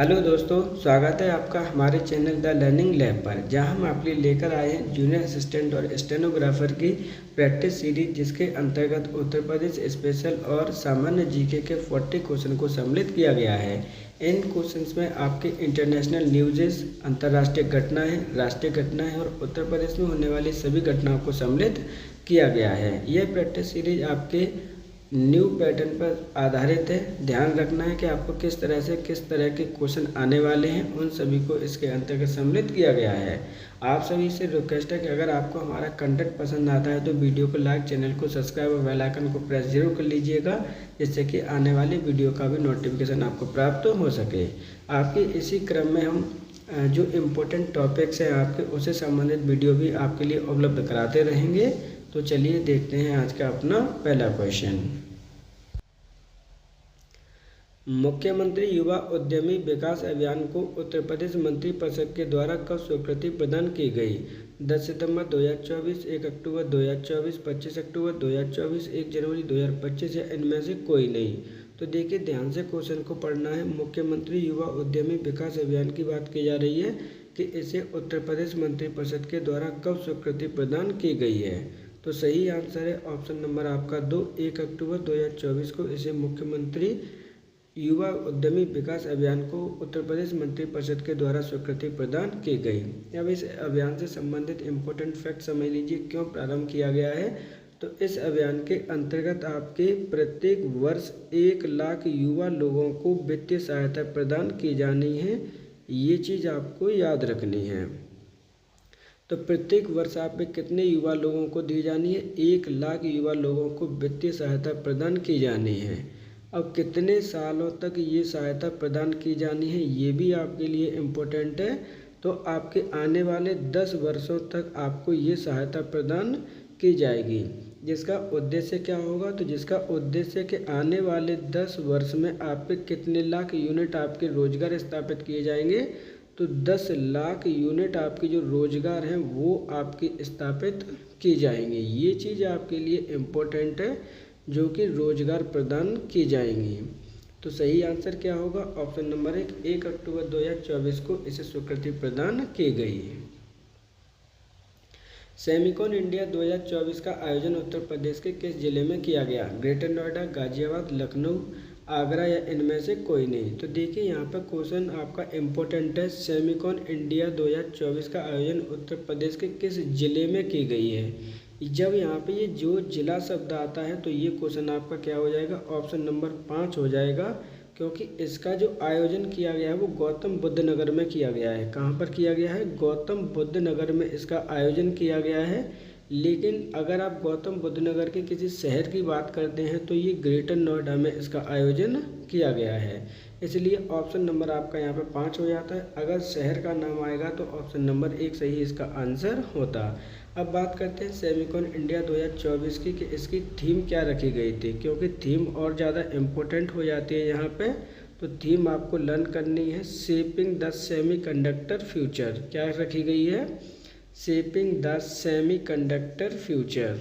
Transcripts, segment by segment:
Hello दोस्तों, स्वागत है आपका हमारे चैनल द लर्निंग लैब पर, जहां हम आपके लिए लेकर आए हैं जूनियर असिस्टेंट और स्टेनोग्राफर की प्रैक्टिस सीरीज, जिसके अंतर्गत उत्तर प्रदेश स्पेशल और सामान्य जीके के 40 क्वेश्चन को सम्मिलित किया गया है। इन क्वेश्चंस में आपके इंटरनेशनल न्यूज़, अंतर्राष्ट्रीय घटनाएं, राष्ट्रीय घटनाएं और उत्तर प्रदेश में होने वाली सभी घटनाओं को सम्मिलित किया गया है। यह प्रैक्टिस सीरीज आपके न्यू पैटर्न पर आधारित है। ध्यान रखना है कि आपको किस तरह के क्वेश्चन आने वाले हैं, उन सभी को इसके अंतर्गत सम्मिलित किया गया है। आप सभी से रिक्वेस्ट है कि अगर आपको हमारा कंटेंट पसंद आता है तो वीडियो को लाइक, चैनल को सब्सक्राइब और बेल आइकन को प्रेस जरूर कर लीजिएगा, जिससे कि आने वाली वीडियो का भी नोटिफिकेशन आपको प्राप्त हो सके। आपके इसी क्रम में हम जो इम्पोर्टेंट टॉपिक्स हैं आपके, उससे संबंधित वीडियो भी आपके लिए उपलब्ध कराते रहेंगे। तो चलिए देखते हैं आज का अपना पहला क्वेश्चन। मुख्यमंत्री युवा उद्यमी विकास अभियान को उत्तर प्रदेश मंत्रिपरिषद के द्वारा कब स्वीकृति प्रदान की गई? 10 सितंबर 2024, 1 अक्टूबर 2024, 25 अक्टूबर 2024, 1 जनवरी 2025 या इनमें से कोई नहीं। तो देखिए, ध्यान से क्वेश्चन को पढ़ना है। मुख्यमंत्री युवा उद्यमी विकास अभियान की बात की जा रही है कि इसे उत्तर प्रदेश मंत्रिपरिषद के द्वारा कब स्वीकृति प्रदान की गई है। तो सही आंसर है ऑप्शन नंबर आपका 2, 1 अक्टूबर 2024 को इसे मुख्यमंत्री युवा उद्यमी विकास अभियान को उत्तर प्रदेश मंत्रिपरिषद के द्वारा स्वीकृति प्रदान की गई। अब इस अभियान से संबंधित इम्पोर्टेंट फैक्ट समझ लीजिए, क्यों प्रारंभ किया गया है। तो इस अभियान के अंतर्गत आपके प्रत्येक वर्ष 1 लाख युवा लोगों को वित्तीय सहायता प्रदान की जानी है। ये चीज़ आपको याद रखनी है। तो प्रत्येक वर्ष आप में कितने युवा लोगों को दी जानी है? 1 लाख युवा लोगों को वित्तीय सहायता प्रदान की जानी है। अब कितने सालों तक ये सहायता प्रदान की जानी है, ये भी आपके लिए इम्पोर्टेंट है। तो आपके आने वाले 10 वर्षों तक आपको ये सहायता प्रदान की जाएगी। जिसका उद्देश्य क्या होगा? तो जिसका उद्देश्य कि आने वाले 10 वर्ष में आपके कितने लाख यूनिट आपके रोजगार स्थापित किए जाएंगे। तो 10 लाख यूनिट आपकी जो रोजगार हैं वो आपकी स्थापित की जाएंगी। ये चीज़ आपके लिए इम्पोर्टेंट है, जो कि रोजगार प्रदान की जाएंगी। तो सही आंसर क्या होगा? ऑप्शन नंबर 1 अक्टूबर 2024 को इसे स्वीकृति प्रदान की गई। सेमिकॉन इंडिया 2024 का आयोजन उत्तर प्रदेश के किस जिले में किया गया? ग्रेटर नोएडा, गाजियाबाद, लखनऊ, आगरा या इनमें से कोई नहीं। तो देखिए, यहाँ पर क्वेश्चन आपका इम्पोर्टेंट है। सेमिकॉन इंडिया 2024 का आयोजन उत्तर प्रदेश के किस जिले में की गई है। जब यहाँ पे ये जो जिला शब्द आता है तो ये क्वेश्चन आपका क्या हो जाएगा? ऑप्शन नंबर 5 हो जाएगा, क्योंकि इसका जो आयोजन किया गया है वो गौतम बुद्ध नगर में किया गया है। कहाँ पर किया गया है? गौतम बुद्ध नगर में इसका आयोजन किया गया है। लेकिन अगर आप गौतम बुद्ध नगर के किसी शहर की बात करते हैं तो ये ग्रेटर नोएडा में इसका आयोजन किया गया है। इसलिए ऑप्शन नंबर आपका यहाँ पे 5 हो जाता है। अगर शहर का नाम आएगा तो ऑप्शन नंबर 1 सही इसका आंसर होता। अब बात करते हैं सेमिकॉन इंडिया 2024 की कि इसकी थीम क्या रखी गई थी, क्योंकि थीम और ज़्यादा इम्पोर्टेंट हो जाती है यहाँ पे। तो थीम आपको लर्न करनी है, शेपिंग द सेमीकंडक्टर फ्यूचर। क्या रखी गई है? Shaping the semiconductor future.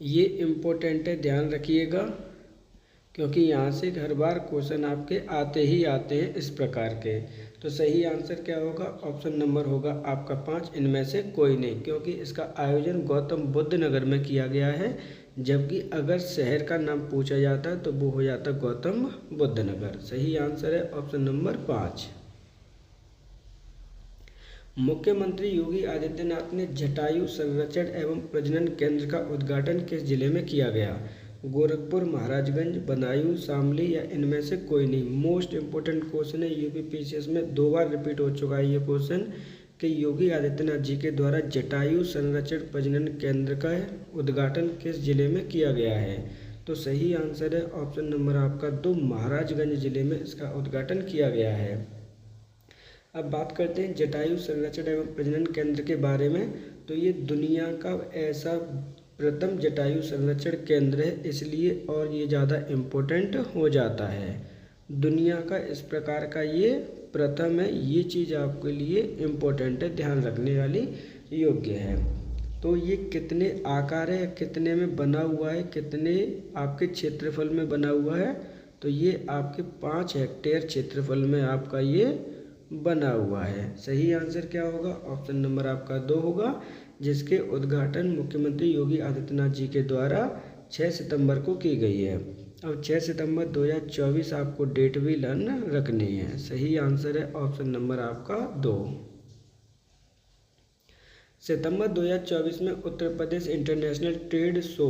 ये इम्पोर्टेंट है, ध्यान रखिएगा, क्योंकि यहाँ से हर बार क्वेश्चन आपके आते ही आते हैं इस प्रकार के। तो सही आंसर क्या होगा? ऑप्शन नंबर होगा आपका 5, इनमें से कोई नहीं, क्योंकि इसका आयोजन गौतम बुद्ध नगर में किया गया है। जबकि अगर शहर का नाम पूछा जाता है तो वो हो जाता गौतम बुद्ध नगर। सही आंसर है ऑप्शन नंबर 5। मुख्यमंत्री योगी आदित्यनाथ ने जटायु संरक्षण एवं प्रजनन केंद्र का उद्घाटन किस जिले में किया गया? गोरखपुर, महाराजगंज, बदायूं, शामली या इनमें से कोई नहीं। मोस्ट इम्पोर्टेंट क्वेश्चन है, यूपीपीसीएस में 2 बार रिपीट हो चुका है ये क्वेश्चन कि योगी आदित्यनाथ जी के द्वारा जटायु संरक्षण प्रजनन केंद्र का उद्घाटन किस जिले में किया गया है। तो सही आंसर है ऑप्शन नंबर आपका 2, महाराजगंज जिले में इसका उद्घाटन किया गया है। अब बात करते हैं जटायु संरक्षण एवं प्रजनन केंद्र के बारे में। तो ये दुनिया का ऐसा प्रथम जटायु संरक्षण केंद्र है, इसलिए और ये ज़्यादा इम्पोर्टेंट हो जाता है। दुनिया का इस प्रकार का ये प्रथम है। ये चीज़ आपके लिए इम्पोर्टेंट है, ध्यान रखने वाली योग्य है। तो ये कितने आकार है, कितने में बना हुआ है, कितने आपके क्षेत्रफल में बना हुआ है? तो ये आपके 5 हेक्टेयर क्षेत्रफल में आपका ये बना हुआ है। सही आंसर क्या होगा? ऑप्शन नंबर आपका 2 होगा, जिसके उद्घाटन मुख्यमंत्री योगी आदित्यनाथ जी के द्वारा 6 सितंबर को की गई है। अब 6 सितंबर 2024 आपको डेट भी लर्न रखनी है। सही आंसर है ऑप्शन नंबर आपका 2। सितंबर 2024 में Uttar Pradesh international trade show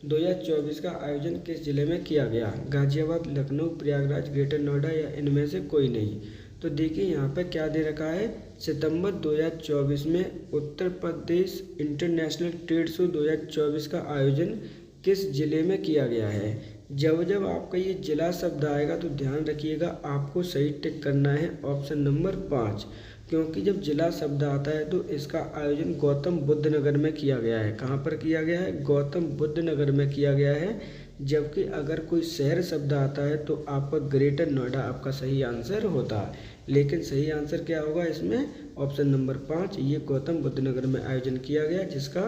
2024 का आयोजन किस जिले में किया गया? गाजियाबाद, लखनऊ, प्रयागराज, ग्रेटर नोएडा या इनमें से कोई नहीं। तो देखिए यहाँ पे क्या दे रखा है, सितंबर 2024 में Uttar Pradesh international trade show 2024 का आयोजन किस जिले में किया गया है। जब जब आपका ये जिला शब्द आएगा तो ध्यान रखिएगा, आपको सही टिक करना है ऑप्शन नंबर 5, क्योंकि जब जिला शब्द आता है तो इसका आयोजन गौतम बुद्ध नगर में किया गया है। कहाँ पर किया गया है? गौतम बुद्ध नगर में किया गया है। जबकि अगर कोई शहर शब्द आता है तो आपका ग्रेटर नोएडा आपका सही आंसर होता है, लेकिन सही आंसर क्या होगा इसमें? ऑप्शन नंबर 5, ये गौतम बुद्ध नगर में आयोजन किया गया, जिसका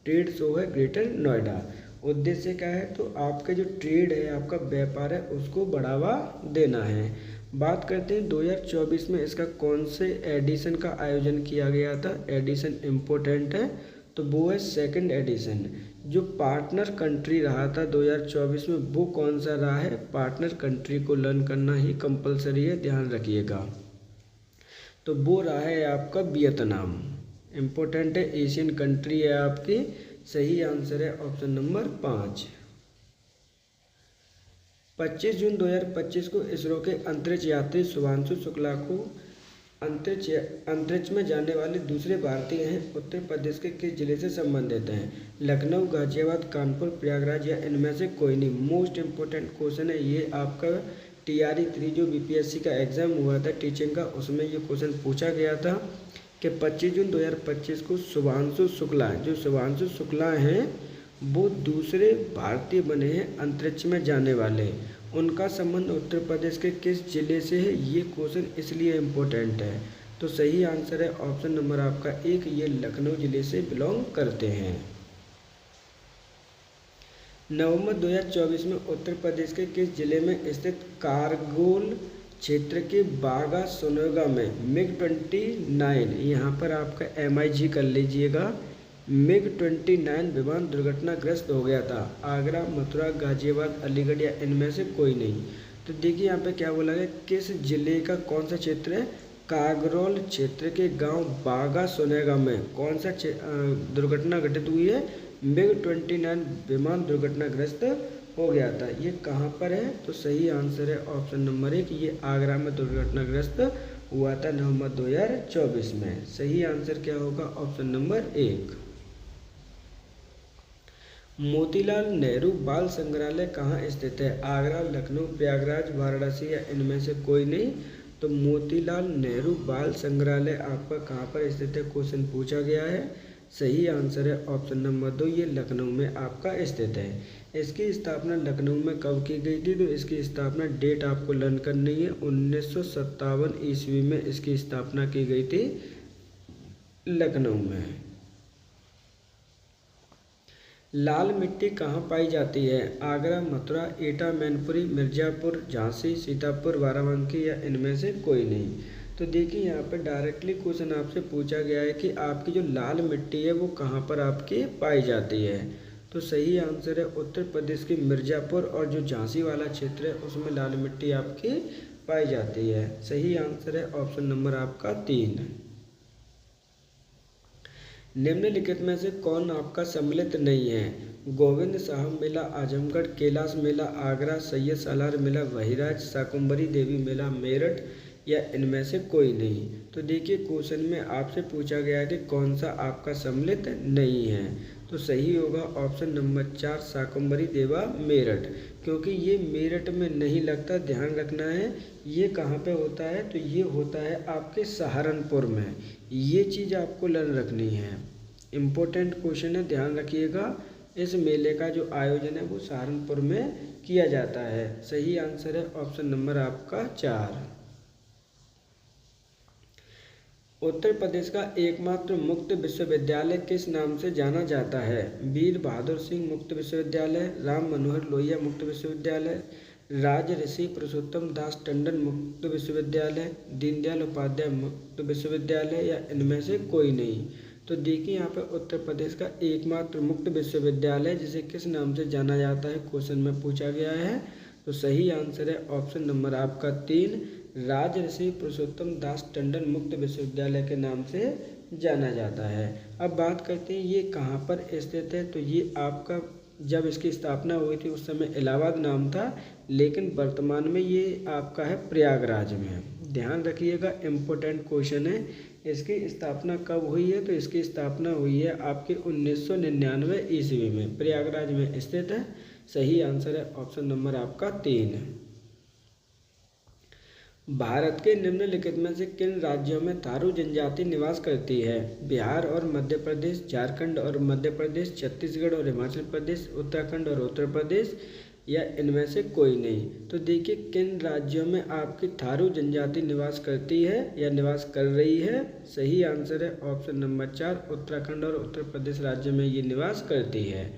ट्रेड शो है ग्रेटर नोएडा। उद्देश्य क्या है? तो आपका जो ट्रेड है, आपका व्यापार है, उसको बढ़ावा देना है। बात करते हैं 2024 में इसका कौन से एडिशन का आयोजन किया गया था। एडिशन इम्पोर्टेंट है, तो वो है 2nd एडिशन। जो पार्टनर कंट्री रहा था 2024 में, वो कौन सा रहा है? पार्टनर कंट्री को लर्न करना ही कंपलसरी है, ध्यान रखिएगा। तो वो रहा है आपका वियतनाम। इम्पोर्टेंट है, एशियन कंट्री है आपकी। सही आंसर है ऑप्शन नंबर 5। 25 जून 2025 को इसरो के अंतरिक्ष यात्री शुभांशु शुक्ला को अंतरिक्ष में जाने वाले दूसरे भारतीय हैं। उत्तर प्रदेश के किस जिले से संबंधित हैं? लखनऊ, गाजियाबाद, कानपुर, प्रयागराज या इनमें से कोई नहीं। मोस्ट इम्पोर्टेंट क्वेश्चन है ये आपका। TRE 3 जो BPSC का एग्जाम हुआ था टीचिंग का, उसमें ये क्वेश्चन पूछा गया था कि 25 जून 2025 को शुभांशु शुक्ला, जो शुभांशु शुक्ला हैं वो दूसरे भारतीय बने हैं अंतरिक्ष में जाने वाले। उनका संबंध उत्तर प्रदेश के किस जिले से है? ये क्वेश्चन इसलिए इम्पोर्टेंट है। तो सही आंसर है ऑप्शन नंबर आपका 1, ये लखनऊ जिले से बिलोंग करते हैं। नवंबर 2024 में उत्तर प्रदेश के किस जिले में स्थित कारगिल क्षेत्र के बागा सोनेगा में MiG-29, यहाँ पर आपका MIG कर लीजिएगा, MiG-29 विमान दुर्घटनाग्रस्त हो गया था। आगरा, मथुरा, गाजियाबाद, अलीगढ़ या इनमें से कोई नहीं। तो देखिए यहाँ पे क्या बोला गया, किस जिले का कौन सा क्षेत्र है? कागरोल क्षेत्र के गांव बागा सोनेगा में कौन सा दुर्घटना घटित हुई है? MiG-29 विमान दुर्घटनाग्रस्त हो गया था। ये कहाँ पर है? तो सही आंसर है ऑप्शन नंबर 1, ये आगरा में दुर्घटनाग्रस्त हुआ था नवंबर 2024 में। सही आंसर क्या होगा? Option number 1। मोतीलाल नेहरू बाल संग्रहालय कहाँ स्थित है? आगरा, लखनऊ, प्रयागराज, वाराणसी या इनमें से कोई नहीं। तो मोतीलाल नेहरू बाल संग्रहालय आपका कहाँ पर स्थित है, क्वेश्चन पूछा गया है। सही आंसर है ऑप्शन नंबर 2, ये लखनऊ में आपका स्थित है। इसकी स्थापना लखनऊ में कब की गई थी? तो इसकी स्थापना डेट आपको लर्न करनी है। 1957 ईस्वी में इसकी स्थापना की गई थी लखनऊ में। लाल मिट्टी कहाँ पाई जाती है? आगरा, मथुरा, एटा, मैनपुरी, मिर्जापुर, झांसी, सीतापुर, बाराबंकी या इनमें से कोई नहीं। तो देखिए यहाँ पर डायरेक्टली क्वेश्चन आपसे पूछा गया है कि आपकी जो लाल मिट्टी है वो कहाँ पर आपकी पाई जाती है। तो सही आंसर है उत्तर प्रदेश के मिर्जापुर और जो झांसी वाला क्षेत्र है उसमें लाल मिट्टी आपकी पाई जाती है। सही आंसर है ऑप्शन नंबर आपका 3। निम्नलिखित में से कौन आपका सम्मिलित नहीं है? गोविंद साहब मेला, आजमगढ़, कैलाश मेला, आगरा, सैयद सालार मेला, बहिराज, शाकुंभरी देवी मेला, मेरठ या इनमें से कोई नहीं। तो देखिए क्वेश्चन में आपसे पूछा गया है कि कौन सा आपका सम्मिलित नहीं है। तो सही होगा ऑप्शन नंबर 4, शाकुंभरी देवा मेरठ, क्योंकि ये मेरठ में नहीं लगता, ध्यान रखना है। ये कहाँ पे होता है? तो ये होता है आपके सहारनपुर में। ये चीज़ आपको लर्न रखनी है, इम्पोर्टेंट क्वेश्चन है, ध्यान रखिएगा। इस मेले का जो आयोजन है वो सहारनपुर में किया जाता है। सही आंसर है ऑप्शन नंबर आपका 4। उत्तर प्रदेश का एकमात्र मुक्त विश्वविद्यालय किस नाम से जाना जाता है? वीर बहादुर सिंह मुक्त विश्वविद्यालय, राम मनोहर लोहिया मुक्त विश्वविद्यालय, राजऋषि पुरुषोत्तम दास टंडन मुक्त विश्वविद्यालय, दीनदयाल उपाध्याय मुक्त विश्वविद्यालय, या इनमें से कोई नहीं। तो देखिए यहाँ पे उत्तर प्रदेश का एकमात्र मुक्त विश्वविद्यालय जिसे किस नाम से जाना जाता है, क्वेश्चन में पूछा गया है। तो सही आंसर है ऑप्शन नंबर आपका 3, राजऋषि पुरुषोत्तम दास टंडन मुक्त विश्वविद्यालय के नाम से जाना जाता है। अब बात करते हैं ये कहाँ पर स्थित है। तो ये आपका जब इसकी स्थापना हुई थी उस समय इलाहाबाद नाम था, लेकिन वर्तमान में ये आपका है प्रयागराज में। ध्यान रखिएगा, इम्पोर्टेंट क्वेश्चन है। इसकी स्थापना कब हुई है? तो इसकी स्थापना हुई है आपके 1999 ईस्वी में, प्रयागराज में स्थित है। सही आंसर है ऑप्शन नंबर आपका 3। भारत के निम्नलिखित में से किन राज्यों में थारू जनजाति निवास करती है? बिहार और मध्य प्रदेश, झारखंड और मध्य प्रदेश, छत्तीसगढ़ और हिमाचल प्रदेश, उत्तराखंड और उत्तर प्रदेश, या इनमें से कोई नहीं। तो देखिए किन राज्यों में आपकी थारू जनजाति निवास करती है या निवास कर रही है। सही आंसर है ऑप्शन नंबर 4, उत्तराखंड और उत्तर प्रदेश राज्य में ये निवास करती है।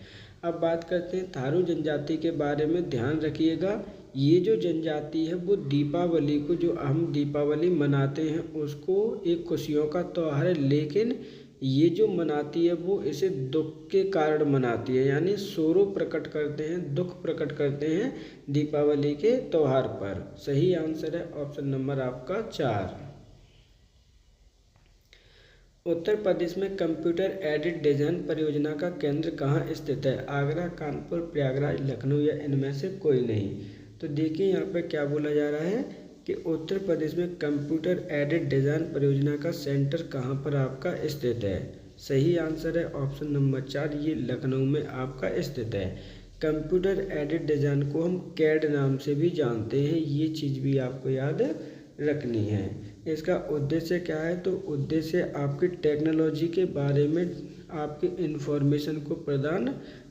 अब बात करते हैं थारू जनजाति के बारे में। ध्यान रखिएगा, ये जो जनजाति है वो दीपावली को, जो हम दीपावली मनाते हैं उसको एक खुशियों का त्यौहार है, लेकिन ये जो मनाती है वो इसे दुख के कारण मनाती है, यानी शोरों प्रकट करते हैं, दुख प्रकट करते हैं दीपावली के त्यौहार पर। सही आंसर है ऑप्शन नंबर आपका 4। उत्तर प्रदेश में कंप्यूटर एडेड डिजाइन परियोजना का केंद्र कहाँ स्थित है? आगरा, कानपुर, प्रयागराज, लखनऊ, या इनमें से कोई नहीं। तो देखिए यहाँ पे क्या बोला जा रहा है कि उत्तर प्रदेश में कंप्यूटर एडेड डिजाइन परियोजना का सेंटर कहाँ पर आपका स्थित है। सही आंसर है ऑप्शन नंबर 4, ये लखनऊ में आपका स्थित है। कंप्यूटर एडेड डिजाइन को हम कैड नाम से भी जानते हैं, ये चीज़ भी आपको याद रखनी है। इसका उद्देश्य क्या है? तो उद्देश्य आपकी टेक्नोलॉजी के बारे में आपकी इन्फॉर्मेशन को प्रदान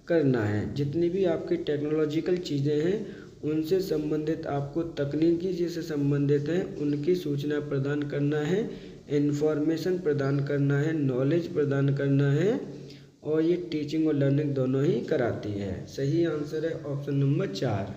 करना है। जितनी भी आपकी टेक्नोलॉजिकल चीज़ें हैं उनसे संबंधित, आपको तकनीकी जिससे संबंधित हैं उनकी सूचना प्रदान करना है, इन्फॉर्मेशन प्रदान करना है, नॉलेज प्रदान करना है, और ये टीचिंग और लर्निंग दोनों ही कराती है। सही आंसर है ऑप्शन नंबर 4।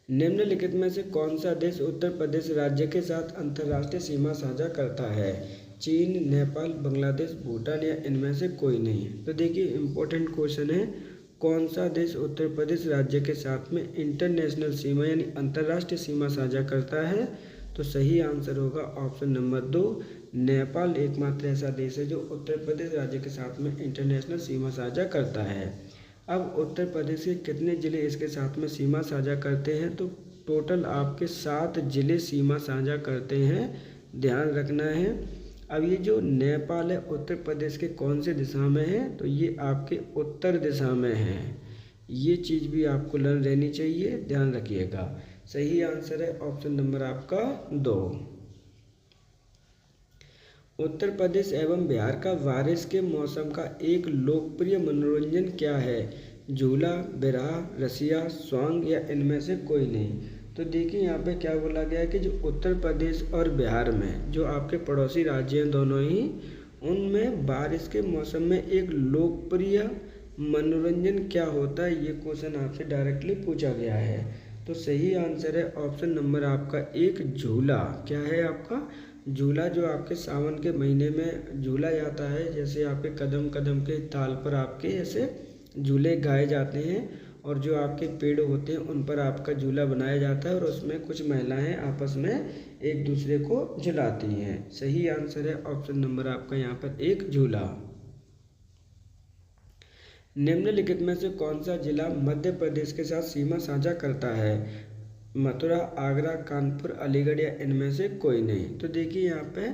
निम्नलिखित में से कौन सा देश उत्तर प्रदेश राज्य के साथ अंतर्राष्ट्रीय सीमा साझा करता है? चीन, नेपाल, बांग्लादेश, भूटान, या इनमें से कोई नहीं। तो देखिए इम्पोर्टेंट क्वेश्चन है, कौन सा देश उत्तर प्रदेश राज्य के साथ में इंटरनेशनल सीमा यानी अंतर्राष्ट्रीय सीमा साझा करता है? तो सही आंसर होगा ऑप्शन नंबर 2, नेपाल एकमात्र ऐसा देश है जो उत्तर प्रदेश राज्य के साथ में इंटरनेशनल सीमा साझा करता है। अब उत्तर प्रदेश के कितने ज़िले इसके साथ में सीमा साझा करते हैं? तो टोटल आपके 7 ज़िले सीमा साझा करते हैं, ध्यान रखना है। अब ये जो नेपाल है उत्तर प्रदेश के कौन से दिशा में है? तो ये आपके उत्तर दिशा में है, ये चीज़ भी आपको लर्न रहनी चाहिए, ध्यान रखिएगा। सही आंसर है ऑप्शन नंबर आपका 2। उत्तर प्रदेश एवं बिहार का बारिश के मौसम का एक लोकप्रिय मनोरंजन क्या है? झूला, बिरहा, रसिया, स्वांग, या इनमें से कोई नहीं। तो देखिए यहाँ पे क्या बोला गया है कि जो उत्तर प्रदेश और बिहार में जो आपके पड़ोसी राज्य हैं दोनों ही, उनमें बारिश के मौसम में एक लोकप्रिय मनोरंजन क्या होता है, ये क्वेश्चन आपसे डायरेक्टली पूछा गया है। तो सही आंसर है ऑप्शन नंबर आपका 1, झूला। क्या है आपका? झूला, जो आपके सावन के महीने में झूला जाता है, जैसे आपके कदम कदम के ताल पर आपके ऐसे झूले गाए जाते हैं, और जो आपके पेड़ होते हैं उन पर आपका झूला बनाया जाता है, और उसमें कुछ महिलाएं आपस में एक दूसरे को झुलाती हैं। सही आंसर है ऑप्शन नंबर आपका यहाँ पर 1, झूला। निम्नलिखित में से कौन सा जिला मध्य प्रदेश के साथ सीमा साझा करता है? मथुरा, आगरा, कानपुर, अलीगढ़, या इनमें से कोई नहीं। तो देखिए यहाँ पे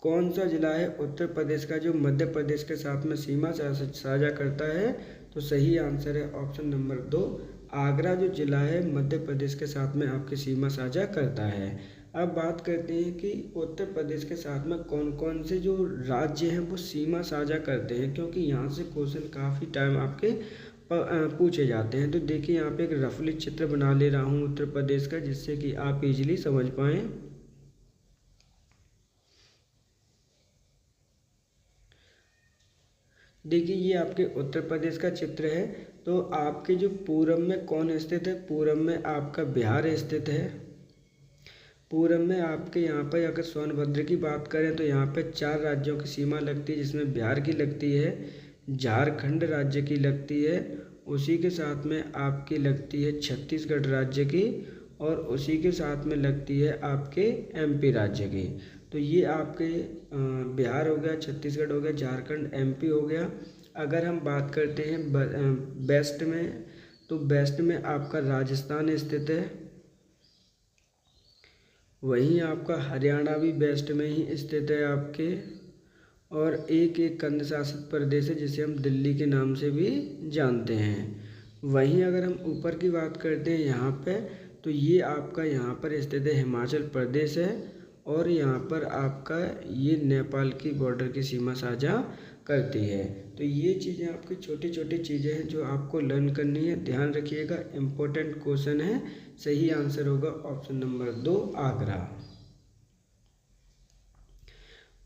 कौन सा जिला है उत्तर प्रदेश का जो मध्य प्रदेश के साथ में सीमा साझा करता है? तो सही आंसर है ऑप्शन नंबर 2, आगरा जो जिला है मध्य प्रदेश के साथ में आपकी सीमा साझा करता है। अब बात करते हैं कि उत्तर प्रदेश के साथ में कौन कौन से जो राज्य हैं वो सीमा साझा करते हैं, क्योंकि यहाँ से क्वेश्चन काफ़ी टाइम आपके पूछे जाते हैं। तो देखिए यहाँ पे एक रफली चित्र बना ले रहा हूँ उत्तर प्रदेश का, जिससे कि आप इजीली समझ पाएँ। देखिए ये आपके उत्तर प्रदेश का चित्र है। तो आपके जो पूरब में कौन स्थित है? पूरब में आपका बिहार स्थित है। पूरब में आपके यहाँ पर अगर सोनभद्र की बात करें तो यहाँ पे 4 राज्यों की सीमा लगती है, जिसमें बिहार की लगती है, झारखंड राज्य की लगती है, उसी के साथ में आपकी लगती है छत्तीसगढ़ राज्य की, और उसी के साथ में लगती है आपके एमपी राज्य की। तो ये आपके बिहार हो गया, छत्तीसगढ़ हो गया, झारखंड, एमपी हो गया। अगर हम बात करते हैं वेस्ट में, तो वेस्ट में आपका राजस्थान स्थित है। वहीं आपका हरियाणा भी वेस्ट में ही स्थित है आपके, और एक केंद्र शासित प्रदेश है जिसे हम दिल्ली के नाम से भी जानते हैं। वहीं अगर हम ऊपर की बात करते हैं यहाँ पे, तो ये आपका यहाँ पर स्थित है हिमाचल प्रदेश है, और यहाँ पर आपका ये नेपाल की बॉर्डर की सीमा साझा करती है। तो ये चीज़ें आपकी छोटी छोटी चीज़ें हैं जो आपको लर्न करनी है। ध्यान रखिएगा, इम्पोर्टेंट क्वेश्चन है। सही आंसर होगा ऑप्शन नंबर 2 आगरा।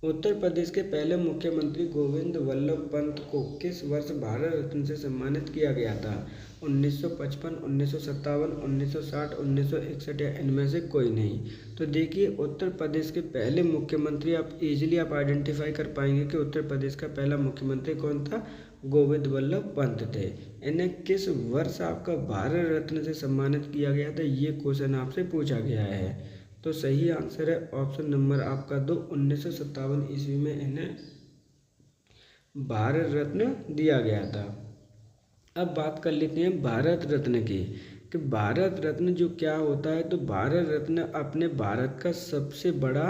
उत्तर प्रदेश के पहले मुख्यमंत्री गोविंद वल्लभ पंत को किस वर्ष भारत रत्न से सम्मानित किया गया था? 1955, 1957, 1960, 1961 या इनमें से कोई नहीं। तो देखिए, उत्तर प्रदेश के पहले मुख्यमंत्री आप इजीली आइडेंटिफाई कर पाएंगे कि उत्तर प्रदेश का पहला मुख्यमंत्री कौन था? गोविंद वल्लभ पंत थे। इन्हें किस वर्ष आपका भारत रत्न से सम्मानित किया गया था, ये क्वेश्चन आपसे पूछा गया है। तो सही आंसर है ऑप्शन नंबर आपका 2, 1957 ईस्वी में इन्हें भारत रत्न दिया गया था। अब बात कर लेते हैं भारत रत्न की, कि भारत रत्न जो क्या होता है। तो भारत रत्न अपने भारत का सबसे बड़ा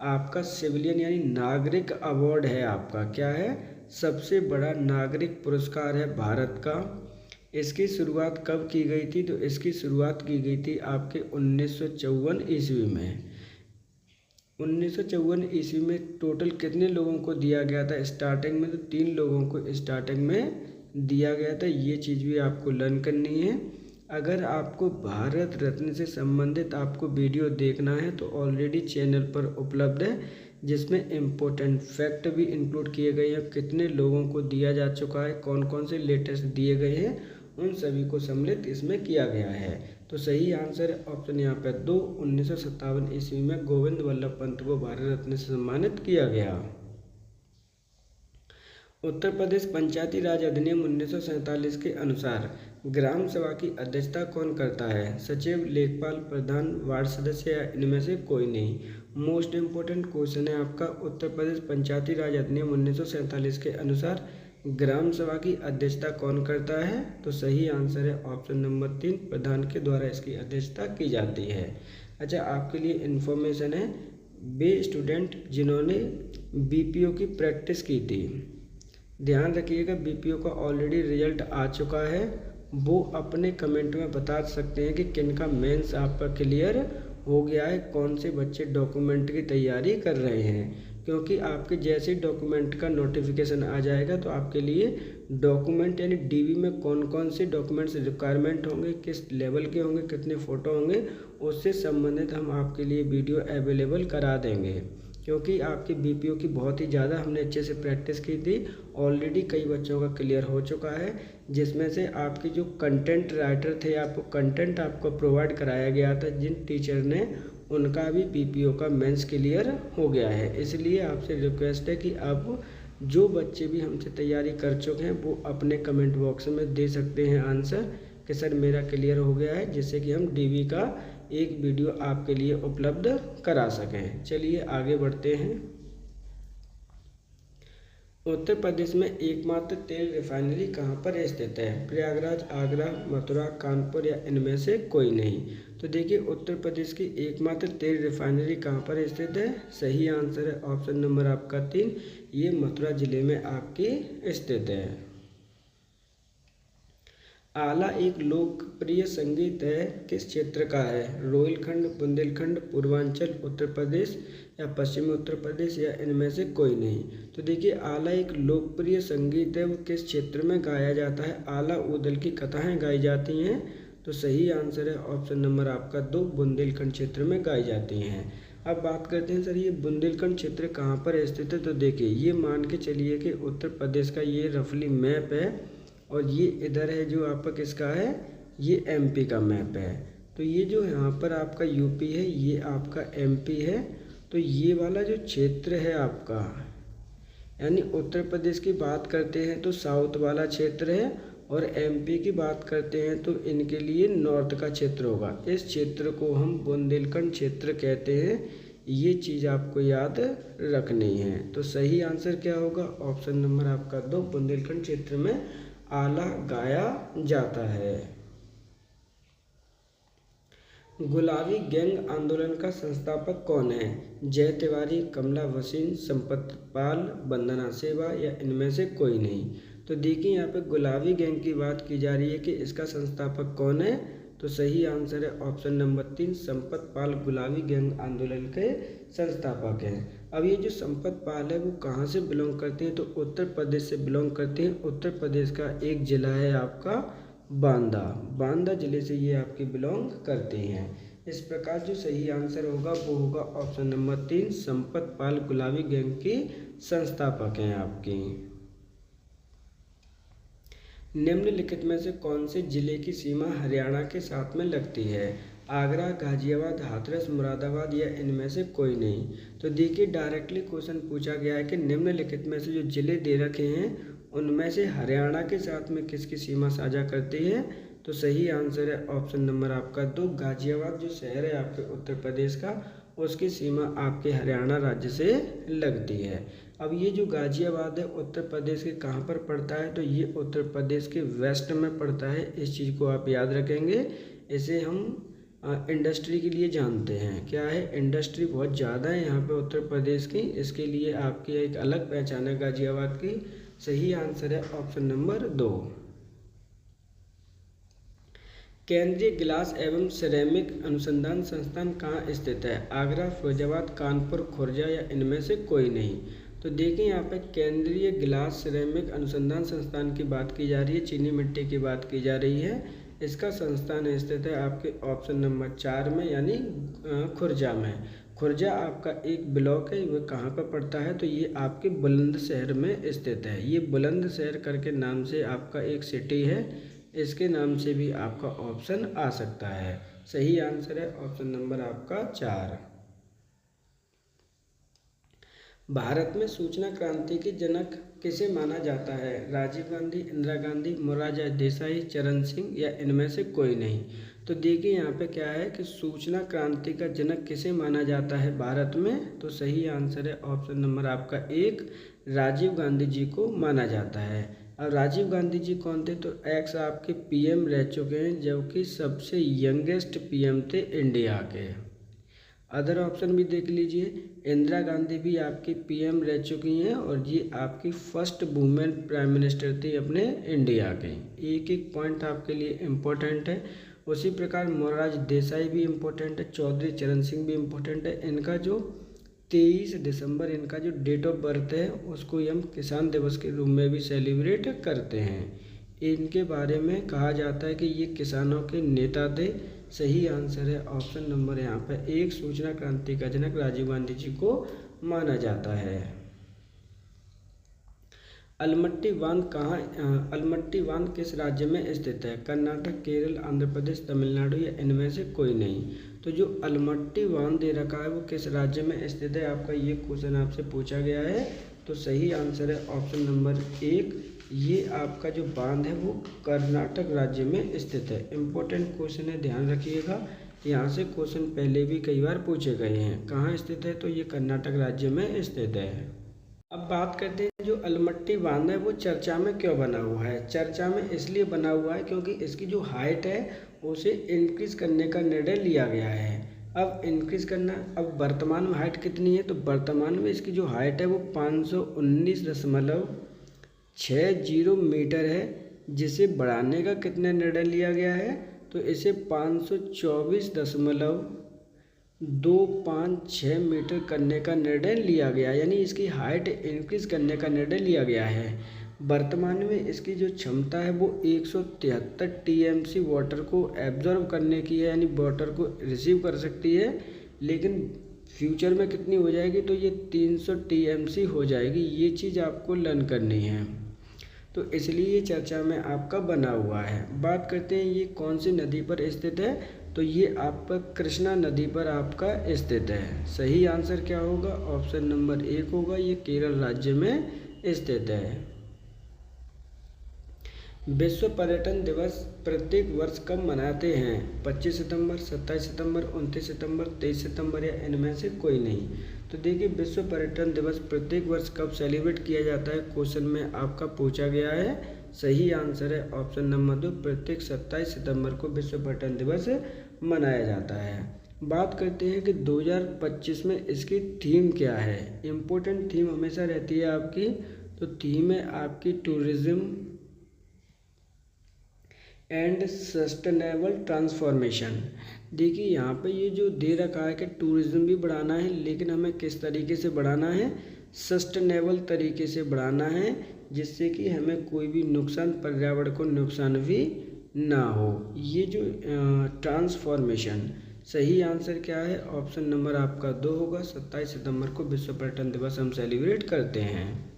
आपका सिविलियन यानी नागरिक अवार्ड है। आपका क्या है? सबसे बड़ा नागरिक पुरस्कार है भारत का। इसकी शुरुआत कब की गई थी? तो इसकी शुरुआत की गई थी आपके 1954 ईस्वी में। 1954 ईस्वी में टोटल कितने लोगों को दिया गया था स्टार्टिंग में? तो 3 लोगों को स्टार्टिंग में दिया गया था। ये चीज़ भी आपको लर्न करनी है। अगर आपको भारत रत्न से संबंधित आपको वीडियो देखना है तो ऑलरेडी चैनल पर उपलब्ध है, जिसमें इम्पोर्टेंट फैक्ट भी इंक्लूड किए गए हैं। कितने लोगों को दिया जा चुका है, कौन कौन से लेटेस्ट दिए गए हैं, उन सभी को सम्मिलित इसमें किया गया है। तो सही आंसर है ऑप्शन यहाँ पे 2, 1957 ईस्वी में गोविंद वल्लभ पंत को भारत रत्न से सम्मानित किया गया। उत्तर प्रदेश पंचायती राज अधिनियम 1947 के अनुसार ग्राम सभा की अध्यक्षता कौन करता है? सचिव, लेखपाल, प्रधान, वार्ड सदस्य या इनमें से कोई नहीं। मोस्ट इम्पोर्टेंट क्वेश्चन है आपका। उत्तर प्रदेश पंचायती राज अधिनियम 1947 के अनुसार ग्राम सभा की अध्यक्षता कौन करता है? तो सही आंसर है ऑप्शन नंबर 3, प्रधान के द्वारा इसकी अध्यक्षता की जाती है। अच्छा, आपके लिए इन्फॉर्मेशन है, वे स्टूडेंट जिन्होंने बीपीओ की प्रैक्टिस की थी, ध्यान रखिएगा, बीपीओ का ऑलरेडी रिजल्ट आ चुका है, वो अपने कमेंट में बता सकते हैं कि किनका मेंस आपका क्लियर हो गया है, कौन से बच्चे डॉक्यूमेंट की तैयारी कर रहे हैं। क्योंकि आपके जैसे डॉक्यूमेंट का नोटिफिकेशन आ जाएगा तो आपके लिए डॉक्यूमेंट यानी डीवी में कौन कौन से डॉक्यूमेंट्स रिक्वायरमेंट होंगे, किस लेवल के होंगे, कितने फ़ोटो होंगे, उससे संबंधित हम आपके लिए वीडियो अवेलेबल करा देंगे। क्योंकि आपकी बीपीओ की बहुत ही ज़्यादा हमने अच्छे से प्रैक्टिस की थी, ऑलरेडी कई बच्चों का क्लियर हो चुका है, जिसमें से आपके जो कंटेंट राइटर थे, आपको कंटेंट आपको प्रोवाइड कराया गया था जिन टीचर ने, उनका भी बीपीओ का मेंस क्लियर हो गया है। इसलिए आपसे रिक्वेस्ट है कि आप जो बच्चे भी हमसे तैयारी कर चुके हैं वो अपने कमेंट बॉक्स में दे सकते हैं आंसर कि सर मेरा क्लियर हो गया है, जिससे कि हम डीवी का एक वीडियो आपके लिए उपलब्ध करा सकें। चलिए आगे बढ़ते हैं। उत्तर प्रदेश में एकमात्र तेल रिफाइनरी कहाँ पर स्थित है? प्रयागराज, आगरा, मथुरा, कानपुर या इनमें से कोई नहीं। तो देखिए, उत्तर प्रदेश की एकमात्र तेल रिफाइनरी कहाँ पर स्थित है? सही आंसर है ऑप्शन नंबर आपका 3, ये मथुरा जिले में आपकी स्थित है। आला एक लोकप्रिय संगीत है किस क्षेत्र का है? रोहिलखंड, बुंदेलखंड, पूर्वांचल, उत्तर प्रदेश या पश्चिमी उत्तर प्रदेश या इनमें से कोई नहीं। तो देखिए, आला एक लोकप्रिय संगीत है, वो किस क्षेत्र में गाया जाता है? आला ऊदल की कथाएं गाई जाती हैं। तो सही आंसर है ऑप्शन नंबर आपका 2, बुंदेलखंड क्षेत्र में गाई जाती हैं। अब बात करते हैं सर ये बुंदेलखंड क्षेत्र कहाँ पर स्थित है? तो देखिए, ये मान के चलिए कि उत्तर प्रदेश का ये रफली मैप है, और ये इधर है जो आपका किसका है, ये एमपी का मैप है। तो ये जो यहाँ पर आपका यूपी है, ये आपका एमपी है। तो ये वाला जो क्षेत्र है आपका, यानी उत्तर प्रदेश की बात करते हैं तो साउथ वाला क्षेत्र है, और एमपी की बात करते हैं तो इनके लिए नॉर्थ का क्षेत्र होगा। इस क्षेत्र को हम बुंदेलखंड क्षेत्र कहते हैं। ये चीज़ आपको याद रखनी है। तो सही आंसर क्या होगा, ऑप्शन नंबर आपका 2, बुंदेलखंड क्षेत्र में आला गाया जाता है। गुलाबी गैंग आंदोलन का संस्थापक कौन है? जय तिवारी, कमला वसीम, संपत पाल, वंदना सेवा या इनमें से कोई नहीं। तो देखिए यहाँ पे गुलाबी गैंग की बात की जा रही है कि इसका संस्थापक कौन है। तो सही आंसर है ऑप्शन नंबर 3, संपत पाल गुलाबी गैंग आंदोलन के संस्थापक हैं। अब ये जो संपत पाल है वो कहाँ से बिलोंग करते हैं? तो उत्तर प्रदेश से बिलोंग करते हैं। उत्तर प्रदेश का एक जिला है आपका बांदा, बांदा जिले से ये आपके बिलोंग करते हैं। इस प्रकार जो सही आंसर होगा वो होगा ऑप्शन नंबर 3, संपत पाल गुलाबी गैंग की संस्थापक हैं आपके। निम्नलिखित में से कौन से जिले की सीमा हरियाणा के साथ में लगती है? आगरा, गाजियाबाद, हाथरस, मुरादाबाद या इनमें से कोई नहीं। तो देखिए डायरेक्टली क्वेश्चन पूछा गया है कि निम्नलिखित में से जो जिले दे रखे हैं उनमें से हरियाणा के साथ में किसकी सीमा साझा करती है? तो सही आंसर है ऑप्शन नंबर आपका 2, गाजियाबाद जो शहर है आपके उत्तर प्रदेश का, उसकी सीमा आपके हरियाणा राज्य से लगती है। अब ये जो गाजियाबाद है उत्तर प्रदेश के कहाँ पर पड़ता है? तो ये उत्तर प्रदेश के वेस्ट में पड़ता है। इस चीज़ को आप याद रखेंगे। इसे हम इंडस्ट्री के लिए जानते हैं। क्या है? इंडस्ट्री बहुत ज़्यादा है यहाँ पे उत्तर प्रदेश की, इसके लिए आपकी एक अलग पहचान है गाजियाबाद की। सही आंसर है ऑप्शन नंबर 2। केंद्रीय गिलास एवं सिरेमिक अनुसंधान संस्थान कहाँ स्थित है? आगरा, फिरोजाबाद, कानपुर, खुर्जा या इनमें से कोई नहीं। तो देखिए यहाँ पे केंद्रीय गिलास सिरेमिक अनुसंधान संस्थान की बात की जा रही है, चीनी मिट्टी की बात की जा रही है। इसका संस्थान स्थित है आपके ऑप्शन नंबर 4 में, यानी खुर्जा में। खुर्जा आपका एक ब्लॉक है, वह कहाँ पर पड़ता है? तो ये आपके बुलंदशहर में स्थित है। ये बुलंदशहर करके नाम से आपका एक सिटी है, इसके नाम से भी आपका ऑप्शन आ सकता है। सही आंसर है ऑप्शन नंबर आपका 4। भारत में सूचना क्रांति के जनक किसे माना जाता है? राजीव गांधी, इंदिरा गांधी, मोरारजी देसाई, चरण सिंह या इनमें से कोई नहीं। तो देखिए यहाँ पे क्या है कि सूचना क्रांति का जनक किसे माना जाता है भारत में? तो सही आंसर है ऑप्शन नंबर आपका 1, राजीव गांधी जी को माना जाता है। अब राजीव गांधी जी कौन थे? तो एक्स आपके पीएम रह चुके हैं, जबकि सबसे यंगेस्ट पीएम थे इंडिया के। अदर ऑप्शन भी देख लीजिए, इंदिरा गांधी भी आपकी पीएम रह चुकी हैं और ये आपकी फर्स्ट वुमेन प्राइम मिनिस्टर थी अपने इंडिया के। एक एक पॉइंट आपके लिए इम्पोर्टेंट है। उसी प्रकार मोरारजी देसाई भी इम्पोर्टेंट है, चौधरी चरण सिंह भी इम्पोर्टेंट है। इनका जो 23 दिसंबर इनका जो डेट ऑफ बर्थ है उसको हम किसान दिवस के रूप में भी सेलिब्रेट करते हैं। इनके बारे में कहा जाता है कि ये किसानों के नेता थे। सही आंसर है ऑप्शन नंबर यहाँ पर 1, सूचना क्रांति का जनक राजीव गांधी जी को माना जाता है। अलमट्टी बांध किस राज्य में स्थित है? कर्नाटक, केरल, आंध्र प्रदेश, तमिलनाडु या इनमें से कोई नहीं। तो जो अलमट्टी बांध दे रखा है वो किस राज्य में स्थित है? आपका ये क्वेश्चन आपसे पूछा गया है। तो सही आंसर है ऑप्शन नंबर 1, ये आपका जो बांध है वो कर्नाटक राज्य में स्थित है। इम्पोर्टेंट क्वेश्चन है, ध्यान रखिएगा। यहाँ से क्वेश्चन पहले भी कई बार पूछे गए हैं। कहाँ स्थित है? तो ये कर्नाटक राज्य में स्थित है। अब बात करते हैं जो अलमट्टी बांध है वो चर्चा में क्यों बना हुआ है? चर्चा में इसलिए बना हुआ है क्योंकि इसकी जो हाइट है उसे इंक्रीज करने का निर्णय लिया गया है। अब इंक्रीज करना, अब वर्तमान में हाइट कितनी है? तो वर्तमान में इसकी जो हाइट है वो 519.60 मीटर है, जिसे बढ़ाने का कितना निर्णय लिया गया है? तो इसे 524.256 मीटर करने का निर्णय लिया गया, यानी इसकी हाइट इंक्रीज करने का निर्णय लिया गया है। वर्तमान में इसकी जो क्षमता है वो 173 टीएमसी वाटर को एब्जॉर्ब करने की है, यानी वाटर को रिसीव कर सकती है। लेकिन फ्यूचर में कितनी हो जाएगी? तो ये 300 टीएमसी हो जाएगी। ये चीज़ आपको लर्न करनी है। तो इसलिए ये चर्चा में आपका बना हुआ है। बात करते हैं ये कौन सी नदी पर स्थित है, तो ये आपका कृष्णा नदी पर आपका स्थित है। सही आंसर क्या होगा, ऑप्शन नंबर 1 होगा, ये केरल राज्य में स्थित है। विश्व पर्यटन दिवस प्रत्येक वर्ष कब मनाते हैं, 25 सितंबर, 27 सितंबर, 29 सितंबर, 23 सितंबर या इनमें से कोई नहीं। तो देखिए विश्व पर्यटन दिवस प्रत्येक वर्ष कब सेलिब्रेट किया जाता है, क्वेश्चन में आपका पूछा गया है। सही आंसर है ऑप्शन नंबर 2, प्रत्येक 27 सितंबर को विश्व पर्यटन दिवस मनाया जाता है। बात करते हैं कि 2025 में इसकी थीम क्या है। इम्पोर्टेंट थीम हमेशा रहती है आपकी, तो थीम है आपकी टूरिज्म एंड सस्टेनेबल ट्रांसफॉर्मेशन। देखिए यहाँ पे ये जो दे रखा है कि टूरिज्म भी बढ़ाना है, लेकिन हमें किस तरीके से बढ़ाना है, सस्टेनेबल तरीके से बढ़ाना है, जिससे कि हमें कोई भी नुकसान, पर्यावरण को नुकसान भी ना हो। ये जो ट्रांसफॉर्मेशन, सही आंसर क्या है, ऑप्शन नंबर आपका 2 होगा। 27 सितंबर को विश्व पर्यटन दिवस हम सेलिब्रेट करते हैं।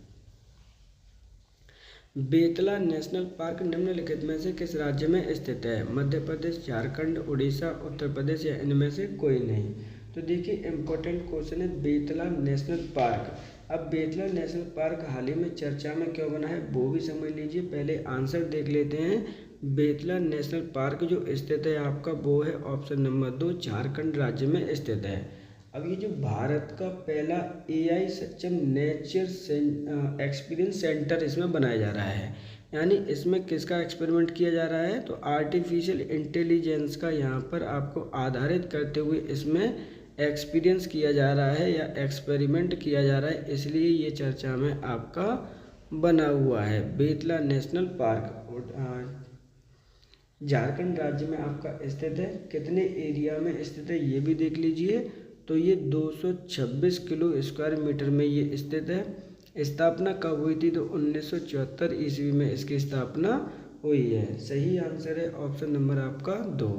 बेतला नेशनल पार्क निम्नलिखित में से किस राज्य में स्थित है, मध्य प्रदेश, झारखंड, उड़ीसा, उत्तर प्रदेश या इनमें से कोई नहीं। तो देखिए इम्पोर्टेंट क्वेश्चन है बेतला नेशनल पार्क। अब बेतला नेशनल पार्क हाल ही में चर्चा में क्यों बना है वो भी समझ लीजिए। पहले आंसर देख लेते हैं। बेतला नेशनल पार्क जो स्थित है आपका वो है ऑप्शन नंबर 2, झारखंड राज्य में स्थित है। अब ये जो भारत का पहला AI सक्षम नेचर एक्सपीरियंस सेंटर इसमें बनाया जा रहा है, यानी इसमें किसका एक्सपेरिमेंट किया जा रहा है, तो आर्टिफिशियल इंटेलिजेंस का यहाँ पर आपको आधारित करते हुए इसमें एक्सपीरियंस किया जा रहा है या एक्सपेरिमेंट किया जा रहा है, इसलिए ये चर्चा में आपका बना हुआ है। बेतला नेशनल पार्क झारखंड राज्य में आपका स्थित है। कितने एरिया में स्थित है ये भी देख लीजिए। तो ये 226 किलो स्क्वायर मीटर में ये स्थित है। स्थापना कब हुई थी, तो 1974 ईस्वी में इसकी स्थापना हुई है। सही आंसर है ऑप्शन नंबर आपका 2।